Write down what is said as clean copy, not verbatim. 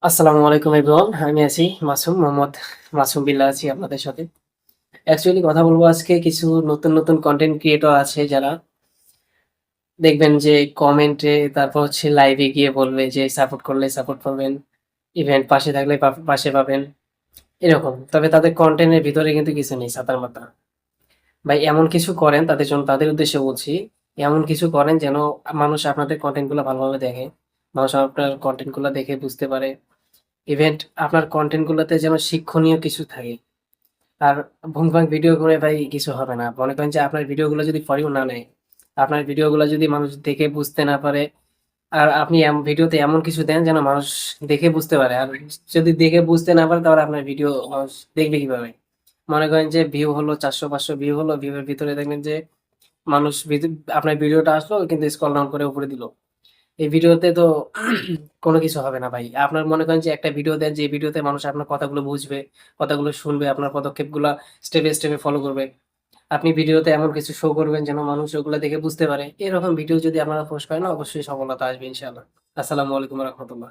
আসসালামু আলাইকুম এভরিওয়ান। আমি আছি মাসুম মোহাম্মদ মাসুম বিল্লাহ আছি আপনাদের সাথে। অ্যাকচুয়ালি কথা বলবো আজকে কিছু নতুন কনটেন্ট ক্রিয়েটর আছে যারা দেখবেন যে কমেন্টে তারপর হচ্ছে লাইভে গিয়ে বলবে যে সাপোর্ট করলে সাপোর্ট পাবেন, ইভেন্ট পাশে থাকলে পাশে পাবেন এরকম। তবে তাদের কনটেন্টের ভিতরে কিন্তু কিছু নেই ছাতার মাথা। ভাই এমন কিছু করেন তাদের জন্য তাদের উদ্দেশ্যে বলছি, এমন কিছু করেন যেন মানুষ আপনাদের কনটেন্টগুলো ভালোভাবে দেখে। মানুষ আপনার কনটেন্টগুলো দেখে বুঝতে পারে। ইভেন্ট আপনার কনটেন্ট গুলোতে যেন শিক্ষণীয় কিছু থাকে। আর ভুলভাল ভিডিও করে ভাই কিছু হবে না। মনে করেন যে আপনার ভিডিওগুলো যদি ফর ইউ না নেয়, আপনার ভিডিওগুলো যদি মানুষ দেখে বুঝতে না পারে, আর আপনি ভিডিওতে এমন কিছু দেন যেন মানুষ দেখে বুঝতে পারে। আর যদি দেখে বুঝতে না পারে তাহলে আপনার ভিডিও মানুষ দেখবে কিভাবে? মনে করেন যে ভিউ হলো ৪০০-৫০০ ভিউ হলো, ভিউয়ের ভিতরে দেখবেন যে মানুষ আপনার ভিডিওটা আসলো কিন্তু স্ক্রল ডাউন করে উপরে দিল। এই ভিডিওতে তো কোনো কিছু হবে না ভাই। আপনার মনে করেন যে একটা ভিডিও দেন যে ভিডিওতে মানুষ আপনার কথাগুলো বুঝবে, কথাগুলো শুনবে, আপনার পদক্ষেপগুলা স্টেপে ফলো করবে। আপনি ভিডিওতে এমন কিছু শো করবেন যেন মানুষ ওগুলা দেখে বুঝতে পারে। এরকম ভিডিও যদি আপনারা পোস্ট করেন অবশ্যই সফলতা আসবে ইনশাআল্লাহ। আসসালামু আলাইকুম ওয়া রাহমাতুল্লাহ।